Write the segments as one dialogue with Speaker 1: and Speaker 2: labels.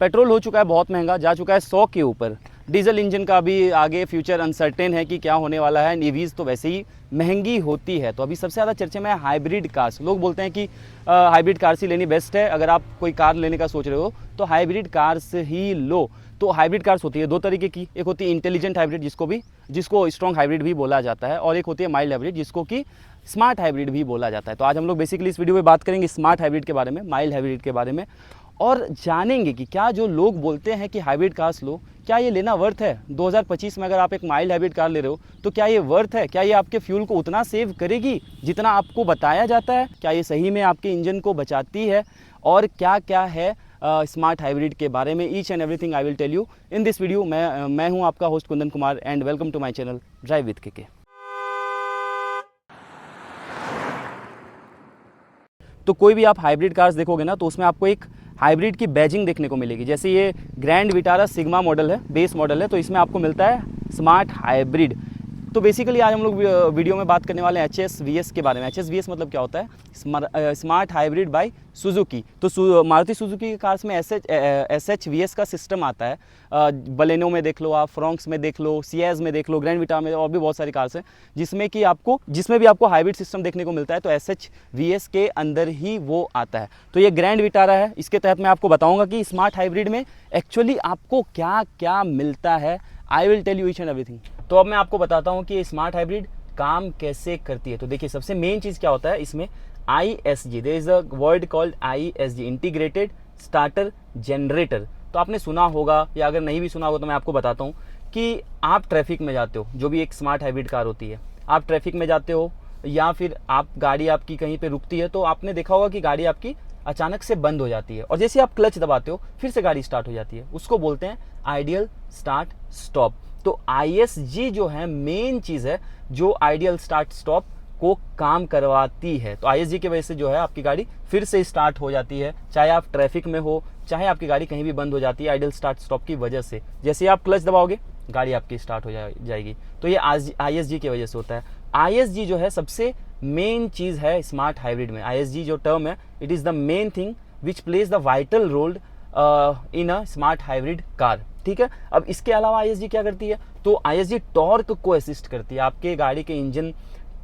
Speaker 1: Petrol हो चुका है बहुत महंगा, जा चुका है 100 के ऊपर। डीजल इंजन का भी आगे फ्यूचर अनसर्टेन है कि क्या होने वाला है। ईवीज़ तो वैसे ही महंगी होती है। तो अभी सबसे ज़्यादा चर्चे में है हाइब्रिड कार्स। लोग बोलते हैं कि हाइब्रिड कार्स ही लेनी बेस्ट है। अगर आप कोई कार लेने का सोच रहे हो तो हाइब्रिड कार्स ही लो। तो हाइब्रिड कार्स होती है दो तरीके की, एक होती है इंटेलिजेंट हाइब्रिड जिसको स्ट्रॉन्ग हाइब्रिड भी बोला जाता है, और एक होती है माइल्ड हाइब्रिड जिसको कि स्मार्ट हाइब्रिड भी बोला जाता है। तो आज हम लोग बेसिकली इस वीडियो में बात करेंगे स्मार्ट हाइब्रिड के बारे में, माइल्ड हाइब्रिड के बारे में, और जानेंगे कि क्या जो लोग बोलते हैं कि हाइब्रिड कार्स लो, क्या ये लेना वर्थ है। 2025 में अगर आप एक माइल्ड हाइब्रिड कार ले रहे हो तो क्या ये वर्थ है, क्या ये आपके फ्यूल को उतना सेव करेगी जितना आपको बताया जाता है, क्या ये सही में आपके इंजन को बचाती है, और क्या क्या है स्मार्ट हाइब्रिड के बारे में। Each and everything I will tell you in this video. मैं हूं आपका host Kundan Kumar and welcome to my channel drive with KK. तो कोई भी आप हाइब्रिड कार्स देखोगे ना तो उसमें आपको एक हाइब्रिड की बैजिंग देखने को मिलेगी। जैसे ये ग्रैंड विटारा सिग्मा मॉडल है, बेस मॉडल है, तो इसमें आपको मिलता है स्मार्ट हाइब्रिड। तो बेसिकली आज हम लोग वीडियो में बात करने वाले हैं HSVS के बारे में। HSVS मतलब क्या होता है, स्मार्ट हाइब्रिड बाय सुजुकी। तो मारुति सुजुकी के कार्स में SHVS का सिस्टम आता है। बलेनो में देख लो, आप फ्रोंक्स में देख लो, सियाज में देख लो, ग्रैंड विटारा में, और भी बहुत सारी कार्स हैं जिसमें भी आपको हाइब्रिड सिस्टम देखने को मिलता है। तो SHVS के अंदर ही वो आता है। तो ये ग्रैंड विटारा है, इसके तहत मैं आपको बताऊंगा कि स्मार्ट हाइब्रिड में एक्चुअली आपको क्या क्या मिलता है। I will tell you each and everything. तो अब मैं आपको बताता हूँ कि स्मार्ट हाइब्रिड काम कैसे करती है। तो देखिए, सबसे मेन चीज़ क्या होता है इसमें, ISG, there is a word called ISG, integrated starter generator. तो आपने सुना होगा, या अगर नहीं भी सुना होगा तो मैं आपको बताता हूँ कि आप ट्रैफिक में जाते हो, जो भी एक स्मार्ट हाइब्रिड कार होती है, आप ट्रैफिक में जाते हो या फिर गाड़ी आपकी कहीं पे रुकती है, तो आपने देखा होगा कि गाड़ी आपकी अचानक से बंद हो जाती है, और जैसे आप क्लच दबाते हो फिर से गाड़ी स्टार्ट हो जाती है। उसको बोलते हैं आइडियल स्टार्ट स्टॉप। तो ISG जो है मेन चीज है जो आइडियल स्टार्ट स्टॉप को काम करवाती है। तो ISG की वजह से जो है आपकी गाड़ी फिर से स्टार्ट हो जाती है, चाहे आप ट्रैफिक में हो, चाहे आपकी गाड़ी कहीं भी बंद हो जाती है आइडियल स्टार्ट स्टॉप की वजह से। जैसे आप क्लच दबाओगे गाड़ी आपकी स्टार्ट हो जाएगी। तो ये ISG की वजह से होता है। ISG जो है सबसे मेन चीज है स्मार्ट हाइब्रिड में। ISG जो टर्म है, it is the main thing which plays the vital role in a smart hybrid car. ठीक है, अब इसके अलावा ISG क्या करती है, तो ISG टॉर्क को असिस्ट करती है। आपके गाड़ी के इंजन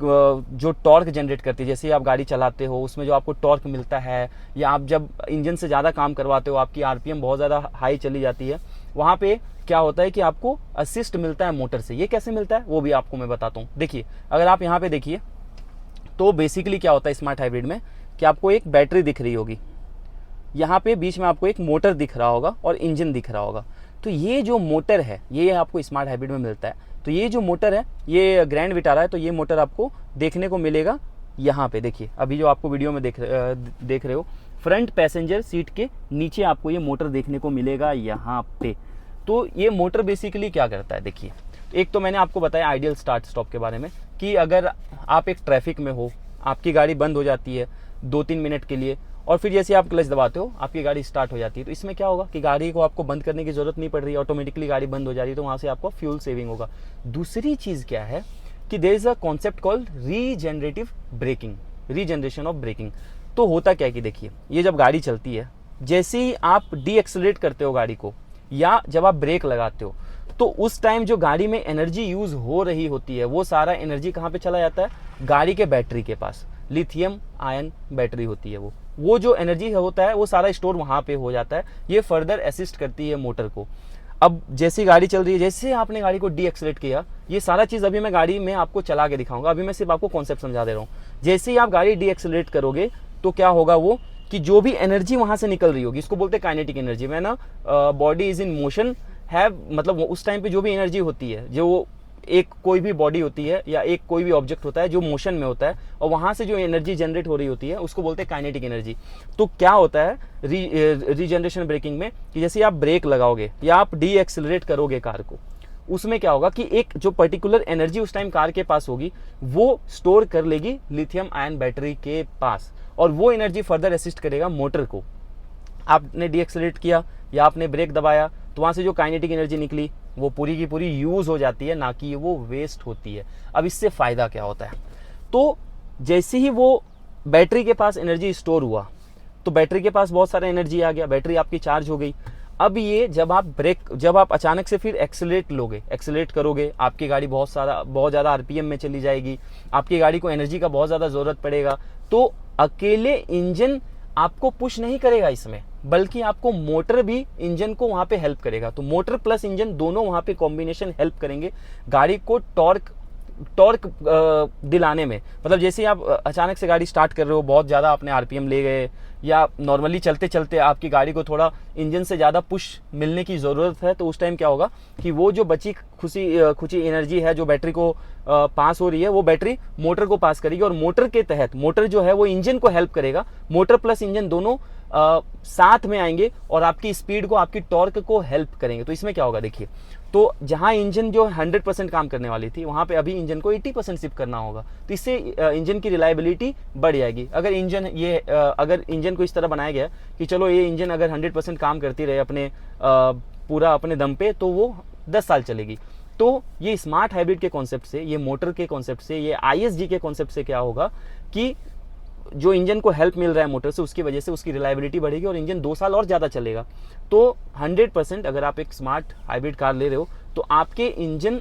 Speaker 1: जो टॉर्क जनरेट करती है, जैसे आप गाड़ी चलाते हो उसमें जो आपको टॉर्क मिलता है, या आप जब इंजन से ज़्यादा काम करवाते हो, आपकी RPM बहुत ज़्यादा हाई चली जाती है, वहाँ पे क्या होता है कि आपको असिस्ट मिलता है मोटर से। ये कैसे मिलता है वो भी आपको मैं बताता हूँ। देखिए, अगर आप यहाँ पे देखिए तो बेसिकली क्या होता है स्मार्ट हाइब्रिड में कि आपको एक बैटरी दिख रही होगी, यहाँ पे बीच में आपको एक मोटर दिख रहा होगा और इंजन दिख रहा होगा। तो ये जो मोटर है ये आपको स्मार्ट हाइब्रिड में मिलता है। तो ये जो मोटर है ये ग्रैंड विटारा है, तो ये मोटर आपको देखने को मिलेगा यहाँ पे। देखिए, अभी जो आपको वीडियो में देख रहे हो, फ्रंट पैसेंजर सीट के नीचे आपको ये मोटर देखने को मिलेगा यहाँ पे। तो ये मोटर बेसिकली क्या करता है, देखिए, एक तो मैंने आपको बताया आइडियल स्टार्ट स्टॉप के बारे में कि अगर आप एक ट्रैफिक में हो, आपकी गाड़ी बंद हो जाती है 2-3 मिनट के लिए, और फिर जैसे आप क्लच दबाते हो आपकी गाड़ी स्टार्ट हो जाती है। तो इसमें क्या होगा कि गाड़ी को आपको बंद करने की जरूरत नहीं पड़ रही, ऑटोमेटिकली गाड़ी बंद हो जा रही है, तो वहां से आपको फ्यूल सेविंग होगा। दूसरी चीज क्या है कि there is a concept called regenerative braking, regeneration of braking. तो होता क्या है कि देखिए, ये जब गाड़ी चलती है, जैसे ही आप डी एक्सेलरेट करते हो गाड़ी को, या जब आप ब्रेक लगाते हो, तो उस टाइम जो गाड़ी में एनर्जी यूज हो रही होती है वो सारा एनर्जी कहाँ पे चला जाता है, गाड़ी के बैटरी के पास। लिथियम आयन बैटरी होती है वो जो एनर्जी होता है वो सारा स्टोर वहां पे हो जाता है। ये फर्दर असिस्ट करती है मोटर को। अब जैसी गाड़ी चल रही है, जैसे आपने गाड़ी को डी एक्सेलरेट किया, ये सारा चीज अभी मैं गाड़ी में आपको चला के दिखाऊंगा। अभी मैं सिर्फ आपको कॉन्सेप्ट समझा दे रहा हूँ। जैसे ही आप गाड़ी डी एक्सेलरेट करोगे तो क्या होगा वो कि जो भी एनर्जी वहां से निकल रही होगी, इसको बोलते हैं काइनेटिक एनर्जी। मैं ना बॉडी इज इन मोशन है, मतलब उस टाइम पे जो भी एनर्जी होती है, जो एक कोई भी बॉडी होती है या एक कोई भी ऑब्जेक्ट होता है जो मोशन में होता है, और वहां से जो एनर्जी जनरेट हो रही होती है उसको बोलते हैं काइनेटिक एनर्जी। तो क्या होता है रीजनरेशन ब्रेकिंग में कि जैसे आप ब्रेक लगाओगे या आप डी एक्सेलरेट करोगे कार को, उसमें क्या होगा कि एक जो पर्टिकुलर एनर्जी उस टाइम कार के पास होगी वो स्टोर कर लेगी लिथियम आयन बैटरी के पास, और वो एनर्जी फर्दर असिस्ट करेगा मोटर को। आपने डी एक्सेलरेट किया या आपने ब्रेक दबाया तो वहां से जो काइनेटिक एनर्जी निकली वो पूरी की पूरी यूज हो जाती है, ना कि वो वेस्ट होती है। अब इससे फायदा क्या होता है, तो जैसे ही वो बैटरी के पास एनर्जी स्टोर हुआ तो बैटरी के पास बहुत सारा एनर्जी आ गया, बैटरी आपकी चार्ज हो गई। अब ये जब आप अचानक से फिर एक्सेलरेट करोगे, आपकी गाड़ी बहुत ज़्यादा आरपीएम में चली जाएगी, आपकी गाड़ी को एनर्जी का बहुत ज़्यादा ज़रूरत पड़ेगा। तो अकेले इंजन आपको पुश नहीं करेगा इसमें, बल्कि आपको मोटर भी इंजन को वहाँ पे हेल्प करेगा। तो मोटर प्लस इंजन दोनों वहाँ पे कॉम्बिनेशन हेल्प करेंगे गाड़ी को टॉर्क दिलाने में। मतलब जैसे आप अचानक से गाड़ी स्टार्ट कर रहे हो, बहुत ज़्यादा अपने आरपीएम ले गए, या नॉर्मली चलते चलते आपकी गाड़ी को थोड़ा इंजन से ज़्यादा पुश मिलने की ज़रूरत है, तो उस टाइम क्या होगा कि वो जो बची खुची एनर्जी है जो बैटरी को पास हो रही है, वो बैटरी मोटर को पास करेगी, और मोटर के तहत मोटर जो है वो इंजन को हेल्प करेगा। मोटर प्लस इंजन दोनों साथ में आएंगे और आपकी स्पीड को, आपकी टॉर्क को हेल्प करेंगे। तो इसमें क्या होगा देखिए, तो जहां इंजन जो 100% काम करने वाली थी, वहां पे अभी इंजन को 80% शिफ्ट करना होगा। तो इससे इंजन की रिलायबिलिटी बढ़ जाएगी। अगर इंजन को इस तरह बनाया गया कि चलो ये इंजन अगर 100% काम करती रहे पूरा अपने दम पे, तो वो 10 साल चलेगी। तो ये स्मार्ट हाइब्रिड के कॉन्सेप्ट से, ये मोटर के कॉन्सेप्ट से, ये ISG के कॉन्सेप्ट से क्या होगा कि जो इंजन को हेल्प मिल रहा है मोटर से, उसकी वजह से उसकी रिलायबिलिटी बढ़ेगी और इंजन 2 साल और ज़्यादा चलेगा। तो 100% अगर आप एक स्मार्ट हाइब्रिड कार ले रहे हो, तो आपके इंजन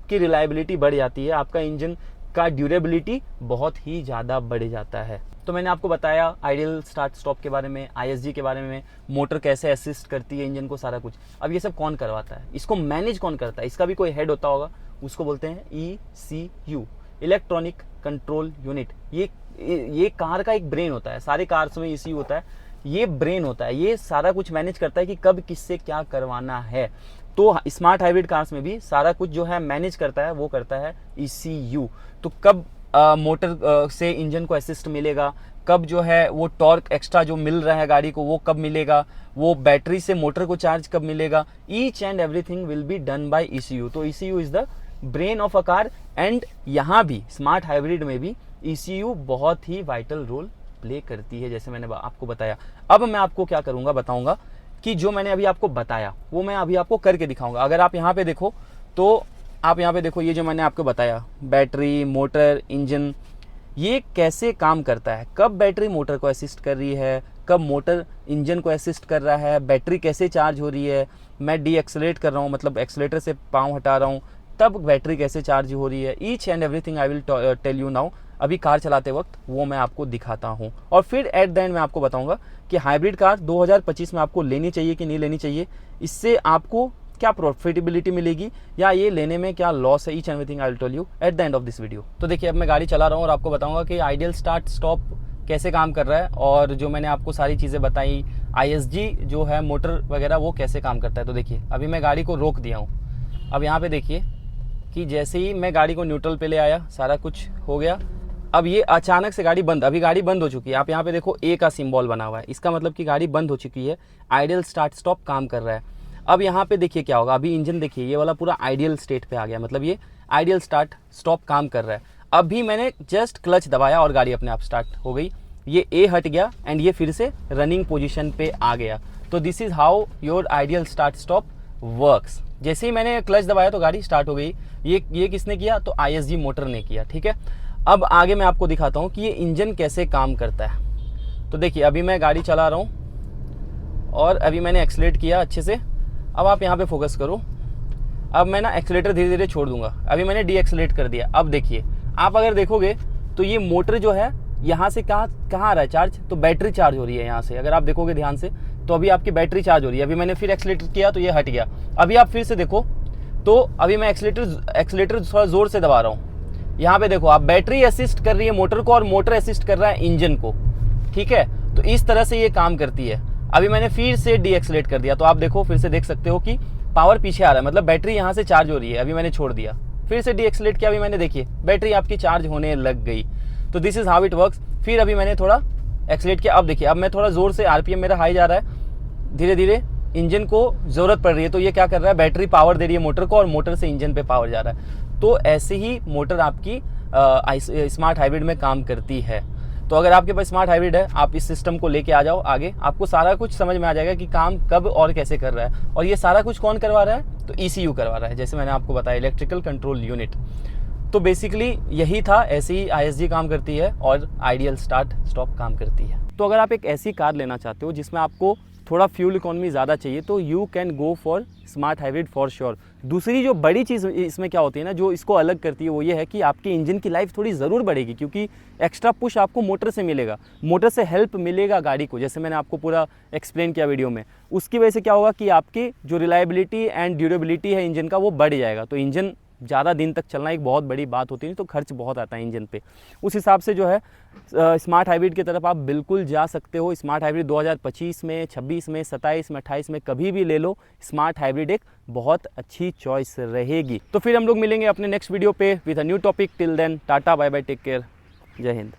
Speaker 1: की रिलायबिलिटी बढ़ जाती है, आपका इंजन का ड्यूरेबिलिटी बहुत ही ज़्यादा बढ़ जाता है। तो मैंने आपको बताया आइडियल स्टार्ट स्टॉप के बारे में, ISG के बारे में, मोटर कैसे असिस्ट करती है इंजन को, सारा कुछ। अब ये सब कौन करवाता है, इसको मैनेज कौन करता है, इसका भी कोई हेड होता होगा, उसको बोलते हैं ECU, इलेक्ट्रॉनिक कंट्रोल यूनिट। ये कार का एक ब्रेन होता है, सारे कार्स में ECU होता है, ये ब्रेन होता है, ये सारा कुछ मैनेज करता है कि कब किससे क्या करवाना है। तो स्मार्ट हाइब्रिड कार्स में भी सारा कुछ जो है मैनेज करता है, वो करता है ECU। तो कब मोटर से इंजन को असिस्ट मिलेगा, कब जो है वो टॉर्क एक्स्ट्रा जो मिल रहा है गाड़ी को वो कब मिलेगा, वो बैटरी से मोटर को चार्ज कब मिलेगा, each and everything will be done by ECU। तो ECU is the brain of a car. And यहाँ भी स्मार्ट हाइब्रिड में भी ECU बहुत ही वाइटल रोल प्ले करती है, जैसे मैंने आपको बताया। अब मैं आपको क्या करूंगा, बताऊंगा कि जो मैंने अभी आपको बताया वो मैं अभी आपको करके दिखाऊंगा। अगर आप यहाँ पे देखो, तो आप यहाँ पे देखो, ये जो मैंने आपको बताया, बैटरी, मोटर, इंजन, ये कैसे काम करता है, कब बैटरी मोटर को असिस्ट कर रही है, कब मोटर इंजन को असिस्ट कर रहा है, बैटरी कैसे चार्ज हो रही है, मैं डी एक्सेलरेट कर रहा हूँ, मतलब एक्सेलेटर से पाँव हटा रहा हूँ, तब बैटरी कैसे चार्ज हो रही है। Each and everything I will tell you now. अभी कार चलाते वक्त वो मैं आपको दिखाता हूँ, और फिर एट द एंड मैं आपको बताऊंगा कि हाइब्रिड कार 2025 में आपको लेनी चाहिए कि नहीं लेनी चाहिए, इससे आपको क्या प्रॉफिटेबिलिटी मिलेगी या ये लेने में क्या लॉस है। Each and everything I will tell you at the end of this video. तो देखिए, अब मैं गाड़ी चला रहा हूँ और आपको बताऊंगा कि आइडियल स्टार्ट स्टॉप कैसे काम कर रहा है, और जो मैंने आपको सारी चीज़ें बताई, ISG जो है मोटर वगैरह, वो कैसे काम करता है। तो देखिए, अभी मैं गाड़ी को रोक दिया हूँ। अब यहाँ पे देखिए कि जैसे ही मैं गाड़ी को न्यूट्रल पे ले आया, सारा कुछ हो गया। अब ये अचानक से गाड़ी बंद, अभी गाड़ी बंद हो चुकी है। आप यहाँ पे देखो A का सिंबल बना हुआ है, इसका मतलब कि गाड़ी बंद हो चुकी है, आइडियल स्टार्ट स्टॉप काम कर रहा है। अब यहाँ पे देखिए क्या होगा, अभी इंजन देखिए ये वाला पूरा आइडियल स्टेट पे आ गया, मतलब ये आइडियल स्टार्ट स्टॉप काम कर रहा है। अभी मैंने जस्ट क्लच दबाया और गाड़ी अपने आप स्टार्ट हो गई, ये A हट गया एंड ये फिर से रनिंग पोजिशन पे आ गया। तो this is how your ideal start stop works. जैसे ही मैंने क्लच दबाया तो गाड़ी स्टार्ट हो गई। ये किसने किया, तो ISG मोटर ने किया, ठीक है। अब आगे मैं आपको दिखाता हूँ कि ये इंजन कैसे काम करता है। तो देखिए, अभी मैं गाड़ी चला रहा हूँ और अभी मैंने एक्सीलरेट किया अच्छे से। अब आप यहाँ पे फोकस करो। अब मैं ना एक्सीलरेटर धीरे धीरे छोड़ दूंगा। अभी मैंने डी एक्सीलरेट कर दिया। अब देखिए, आप अगर देखोगे तो ये मोटर जो है यहाँ से कहाँ आ रहा है चार्ज, तो बैटरी चार्ज हो रही है यहाँ से। अगर आप देखोगे ध्यान से तो अभी आपकी बैटरी चार्ज हो रही है। अभी मैंने फिर एक्सीलरेटर किया तो ये हट गया। अभी आप फिर से देखो तो अभी मैं एक्सीलरेटर थोड़ा जोर से दबा रहा हूँ। यहाँ पे देखो आप, बैटरी असिस्ट कर रही है मोटर को और मोटर असिस्ट कर रहा है इंजन को, ठीक है। तो इस तरह से ये काम करती है। अभी मैंने फिर से डी एक्सीलरेट कर दिया, तो आप देखो फिर से देख सकते हो कि पावर पीछे आ रहा है, मतलब बैटरी यहाँ से चार्ज हो रही है। अभी मैंने छोड़ दिया, फिर से डी एक्सीलरेट किया, अभी मैंने देखिए बैटरी आपकी चार्ज होने लग गई। तो this is how it works. फिर अभी मैंने थोड़ा एक्सीलरेट किया। अब देखिए, अब मैं थोड़ा जोर से, आरपीएम मेरा हाई जा रहा है, धीरे धीरे इंजन को जरूरत पड़ रही है, तो ये क्या कर रहा है, बैटरी पावर दे रही है मोटर को और मोटर से इंजन पे पावर जा रहा है। तो ऐसे ही मोटर आपकी स्मार्ट हाइब्रिड में काम करती है। तो अगर आपके पास स्मार्ट हाइब्रिड है, आप इस सिस्टम को लेके आ जाओ आगे, आपको सारा कुछ समझ में आ जाएगा कि काम कब और कैसे कर रहा है। और ये सारा कुछ कौन करवा रहा है, तो ECU करवा रहा है, जैसे मैंने आपको बताया, इलेक्ट्रिकल कंट्रोल यूनिट। तो बेसिकली यही था, ऐसे ही ISG काम करती है और आइडियल स्टार्ट स्टॉप काम करती है। तो अगर आप एक ऐसी कार लेना चाहते हो जिसमें आपको थोड़ा फ्यूल इकोनॉमी ज़्यादा चाहिए तो you can go for smart hybrid for sure. दूसरी जो बड़ी चीज़ इसमें क्या होती है ना, जो इसको अलग करती है, वो ये है कि आपकी इंजन की लाइफ थोड़ी ज़रूर बढ़ेगी, क्योंकि एक्स्ट्रा पुश आपको मोटर से मिलेगा, मोटर से हेल्प मिलेगा गाड़ी को, जैसे मैंने आपको पूरा एक्सप्लेन किया वीडियो में। उसकी वजह से क्या होगा कि आपकी जो रिलायबिलिटी एंड ड्यूरेबिलिटी है इंजन का, वो बढ़ जाएगा। तो इंजन ज़्यादा दिन तक चलना एक बहुत बड़ी बात होती है, तो खर्च बहुत आता है इंजन पे। उस हिसाब से जो है स्मार्ट हाइब्रिड की तरफ आप बिल्कुल जा सकते हो। स्मार्ट हाइब्रिड 2025 में, 26 में, 27 में, 28 में कभी भी ले लो, स्मार्ट हाइब्रिड एक बहुत अच्छी चॉइस रहेगी। तो फिर हम लोग मिलेंगे अपने नेक्स्ट वीडियो पे with a new topic. Till then tata bye bye, take care, जय हिंद।